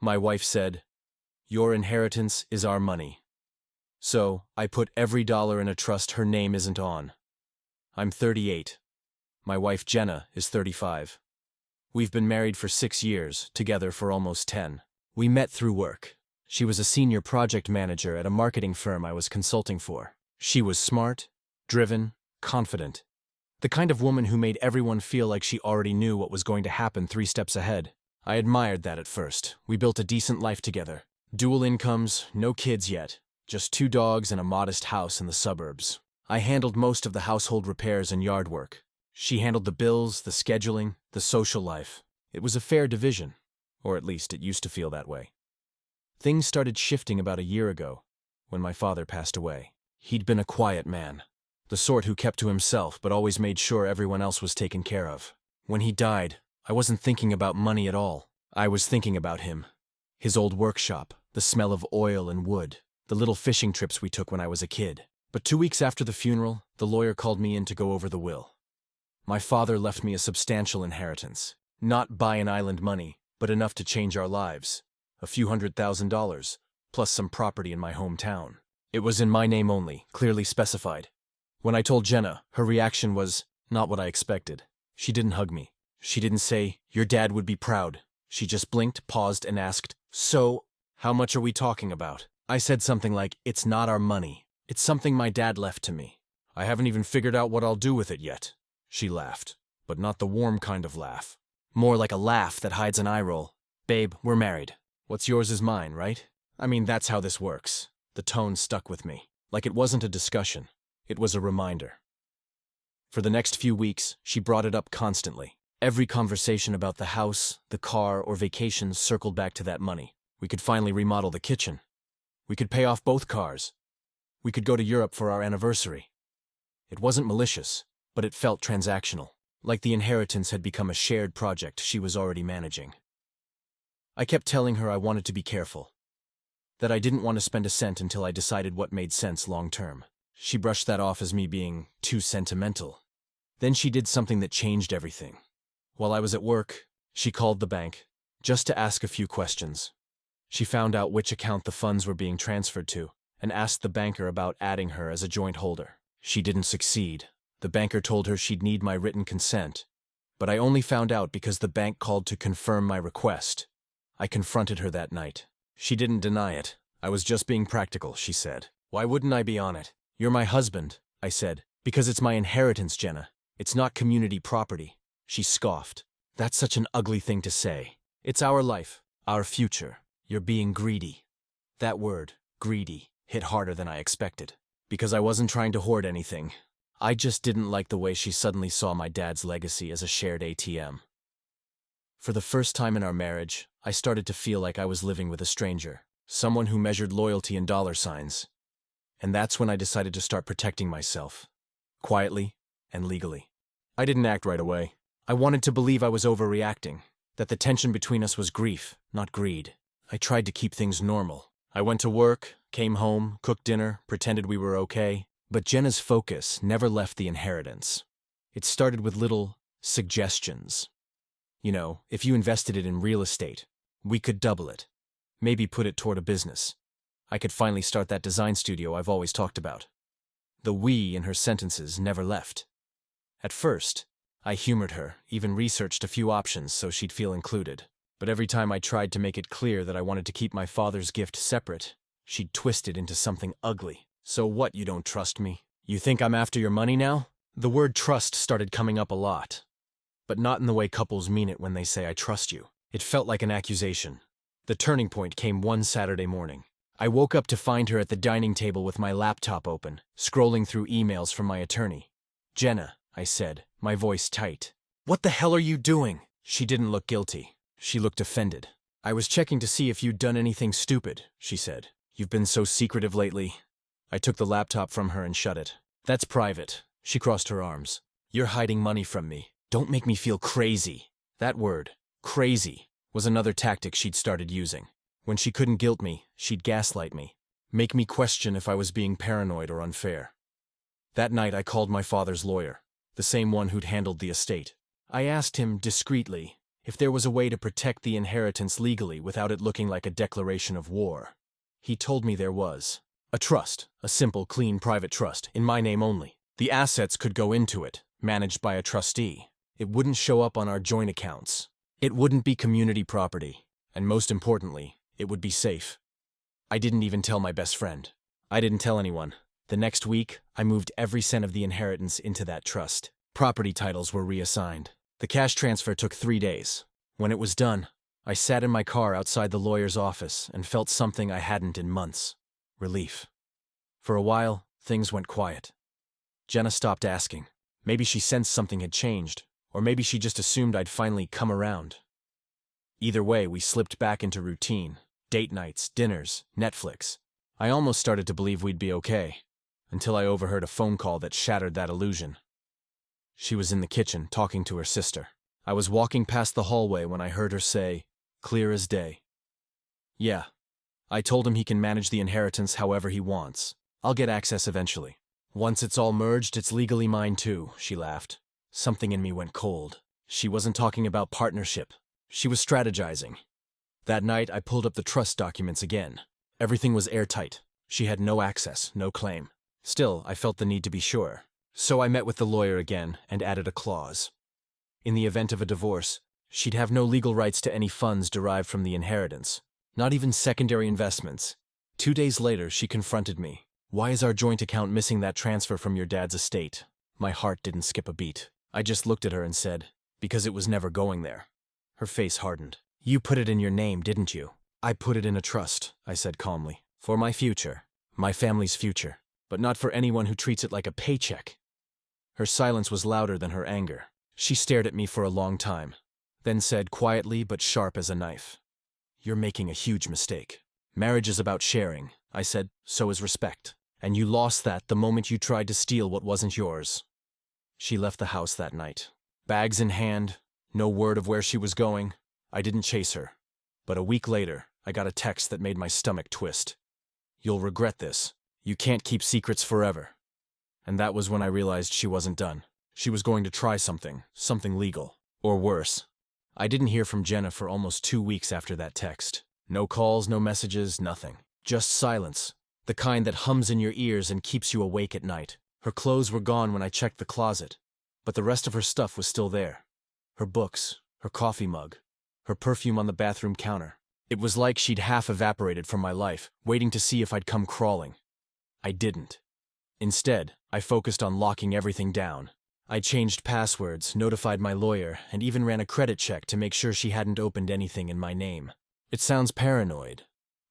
My wife said, "Your inheritance is our money." So, I put every dollar in a trust her name isn't on. I'm 38. My wife Jenna is 35. We've been married for 6 years, together for almost 10. We met through work. She was a senior project manager at a marketing firm I was consulting for. She was smart, driven, confident. The kind of woman who made everyone feel like she already knew what was going to happen 3 steps ahead. I admired that at first. We built a decent life together. Dual incomes, no kids yet, just 2 dogs and a modest house in the suburbs. I handled most of the household repairs and yard work. She handled the bills, the scheduling, the social life. It was a fair division, or at least it used to feel that way. Things started shifting about a year ago, when my father passed away. He'd been a quiet man, the sort who kept to himself but always made sure everyone else was taken care of. When he died, I wasn't thinking about money at all. I was thinking about him. His old workshop, the smell of oil and wood, the little fishing trips we took when I was a kid. But 2 weeks after the funeral, the lawyer called me in to go over the will. My father left me a substantial inheritance. Not buy-an-island money, but enough to change our lives. A few $100,000, plus some property in my hometown. It was in my name only, clearly specified. When I told Jenna, her reaction was not what I expected. She didn't hug me. She didn't say, "Your dad would be proud." She just blinked, paused, and asked, "So, how much are we talking about?" I said something like, "It's not our money. It's something my dad left to me. I haven't even figured out what I'll do with it yet." She laughed, but not the warm kind of laugh. More like a laugh that hides an eye roll. "Babe, we're married. What's yours is mine, right? I mean, that's how this works." The tone stuck with me. Like it wasn't a discussion. It was a reminder. For the next few weeks, she brought it up constantly. Every conversation about the house, the car, or vacations circled back to that money. We could finally remodel the kitchen. We could pay off both cars. We could go to Europe for our anniversary. It wasn't malicious, but it felt transactional, like the inheritance had become a shared project she was already managing. I kept telling her I wanted to be careful, that I didn't want to spend a cent until I decided what made sense long-term. She brushed that off as me being too sentimental. Then she did something that changed everything. While I was at work, she called the bank, just to ask a few questions. She found out which account the funds were being transferred to, and asked the banker about adding her as a joint holder. She didn't succeed. The banker told her she'd need my written consent, but I only found out because the bank called to confirm my request. I confronted her that night. She didn't deny it. "I was just being practical," she said. "Why wouldn't I be on it?" "You're my husband," I said. "Because it's my inheritance, Jenna. It's not community property." She scoffed. "That's such an ugly thing to say. It's our life, our future. You're being greedy." That word, greedy, hit harder than I expected. Because I wasn't trying to hoard anything. I just didn't like the way she suddenly saw my dad's legacy as a shared ATM. For the first time in our marriage, I started to feel like I was living with a stranger, someone who measured loyalty in dollar signs. And that's when I decided to start protecting myself, quietly and legally. I didn't act right away. I wanted to believe I was overreacting, that the tension between us was grief, not greed. I tried to keep things normal. I went to work, came home, cooked dinner, pretended we were okay. But Jenna's focus never left the inheritance. It started with little suggestions. You know, if you invested it in real estate, we could double it. Maybe put it toward a business. I could finally start that design studio I've always talked about. The "we" in her sentences never left. At first, I humored her, even researched a few options so she'd feel included. But every time I tried to make it clear that I wanted to keep my father's gift separate, she'd twist it into something ugly. "So what, you don't trust me? You think I'm after your money now?" The word trust started coming up a lot, but not in the way couples mean it when they say "I trust you." It felt like an accusation. The turning point came one Saturday morning. I woke up to find her at the dining table with my laptop open, scrolling through emails from my attorney. "Jenna," I said, my voice tight. "What the hell are you doing?" She didn't look guilty. She looked offended. "I was checking to see if you'd done anything stupid," she said. "You've been so secretive lately." I took the laptop from her and shut it. "That's private." She crossed her arms. "You're hiding money from me. Don't make me feel crazy." That word, crazy, was another tactic she'd started using. When she couldn't guilt me, she'd gaslight me, make me question if I was being paranoid or unfair. That night I called my father's lawyer, the same one who'd handled the estate. I asked him discreetly if there was a way to protect the inheritance legally without it looking like a declaration of war. He told me there was. A trust, a simple, clean private trust, in my name only. The assets could go into it, managed by a trustee. It wouldn't show up on our joint accounts. It wouldn't be community property, and most importantly, it would be safe. I didn't even tell my best friend. I didn't tell anyone. The next week, I moved every cent of the inheritance into that trust. Property titles were reassigned. The cash transfer took 3 days. When it was done, I sat in my car outside the lawyer's office and felt something I hadn't in months. Relief. For a while, things went quiet. Jenna stopped asking. Maybe she sensed something had changed, or maybe she just assumed I'd finally come around. Either way, we slipped back into routine. Date nights, dinners, Netflix. I almost started to believe we'd be okay, until I overheard a phone call that shattered that illusion. She was in the kitchen, talking to her sister. I was walking past the hallway when I heard her say, clear as day, "Yeah, I told him he can manage the inheritance however he wants. I'll get access eventually. Once it's all merged, it's legally mine too," she laughed. Something in me went cold. She wasn't talking about partnership. She was strategizing. That night, I pulled up the trust documents again. Everything was airtight. She had no access, no claim. Still, I felt the need to be sure. So I met with the lawyer again and added a clause. In the event of a divorce, she'd have no legal rights to any funds derived from the inheritance, not even secondary investments. 2 days later, she confronted me. "Why is our joint account missing that transfer from your dad's estate?" My heart didn't skip a beat. I just looked at her and said, "Because it was never going there." Her face hardened. "You put it in your name, didn't you?" "I put it in a trust," I said calmly. "For my future, my family's future, but not for anyone who treats it like a paycheck." Her silence was louder than her anger. She stared at me for a long time, then said quietly but sharp as a knife, "You're making a huge mistake. Marriage is about sharing," I said, "so is respect. And you lost that the moment you tried to steal what wasn't yours." She left the house that night. Bags in hand, no word of where she was going. I didn't chase her. But a week later, I got a text that made my stomach twist. "You'll regret this. You can't keep secrets forever." And that was when I realized she wasn't done. She was going to try something legal. Or worse. I didn't hear from Jenna for almost 2 weeks after that text. No calls, no messages, nothing. Just silence. The kind that hums in your ears and keeps you awake at night. Her clothes were gone when I checked the closet, but the rest of her stuff was still there. Her books, her coffee mug, her perfume on the bathroom counter. It was like she'd half evaporated from my life, waiting to see if I'd come crawling. I didn't. Instead, I focused on locking everything down. I changed passwords, notified my lawyer, and even ran a credit check to make sure she hadn't opened anything in my name. It sounds paranoid,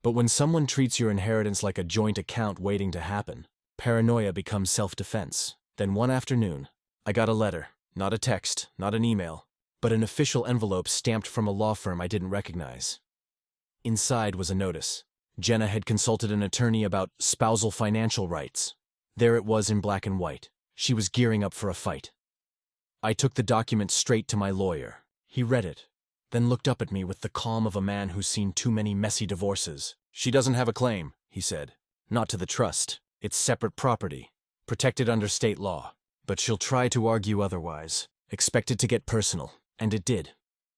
but when someone treats your inheritance like a joint account waiting to happen, paranoia becomes self-defense. Then one afternoon, I got a letter, not a text, not an email, but an official envelope stamped from a law firm I didn't recognize. Inside was a notice. Jenna had consulted an attorney about spousal financial rights. There it was in black and white. She was gearing up for a fight. I took the document straight to my lawyer. He read it, then looked up at me with the calm of a man who's seen too many messy divorces. "She doesn't have a claim," he said. "Not to the trust. It's separate property, protected under state law. But she'll try to argue otherwise. Expect it to get personal." And it did.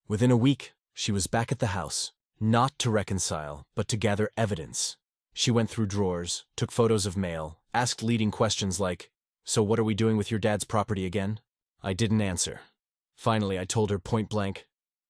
Within a week, she was back at the house, not to reconcile, but to gather evidence. She went through drawers, took photos of mail, asked leading questions like, "So what are we doing with your dad's property again?" I didn't answer. Finally, I told her point blank,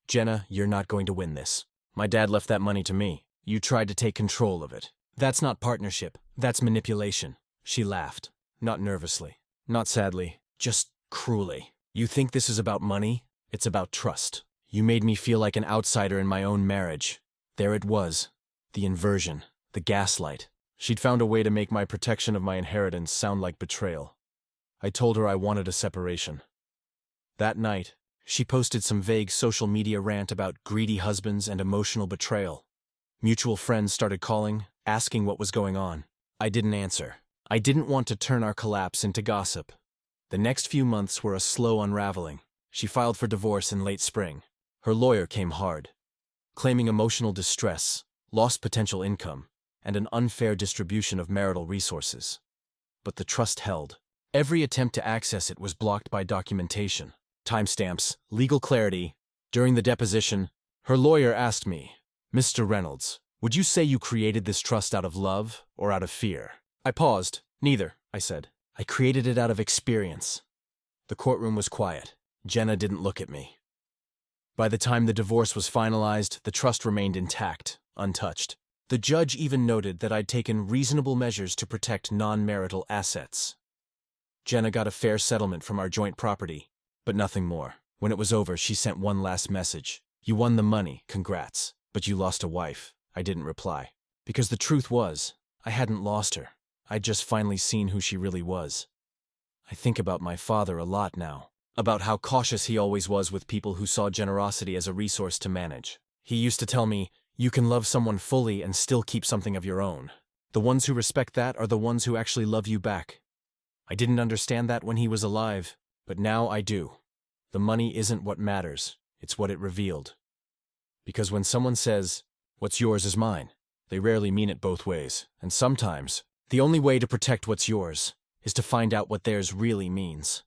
"Jenna, you're not going to win this. My dad left that money to me. You tried to take control of it. That's not partnership. That's manipulation." She laughed, not nervously, not sadly, just cruelly. "You think this is about money? It's about trust. You made me feel like an outsider in my own marriage." There it was, the inversion, the gaslight. She'd found a way to make my protection of my inheritance sound like betrayal. I told her I wanted a separation. That night, she posted some vague social media rant about greedy husbands and emotional betrayal. Mutual friends started calling, asking what was going on. I didn't answer. I didn't want to turn our collapse into gossip. The next few months were a slow unraveling. She filed for divorce in late spring. Her lawyer came hard, claiming emotional distress, lost potential income, and an unfair distribution of marital resources. But the trust held. Every attempt to access it was blocked by documentation, timestamps, legal clarity, During the deposition, her lawyer asked me, "Mr. Reynolds, would you say you created this trust out of love or out of fear?" I paused. "Neither," I said. "I created it out of experience." The courtroom was quiet. Jenna didn't look at me. By the time the divorce was finalized, the trust remained intact, untouched. The judge even noted that I'd taken reasonable measures to protect non-marital assets. Jenna got a fair settlement from our joint property, but nothing more. When it was over, she sent one last message. "You won the money, congrats, but you lost a wife." I didn't reply. Because the truth was, I hadn't lost her. I'd just finally seen who she really was. I think about my father a lot now, about how cautious he always was with people who saw generosity as a resource to manage. He used to tell me, "You can love someone fully and still keep something of your own. The ones who respect that are the ones who actually love you back." I didn't understand that when he was alive, but now I do. The money isn't what matters, it's what it revealed. Because when someone says, "What's yours is mine," they rarely mean it both ways, and sometimes, the only way to protect what's yours is to find out what theirs really means.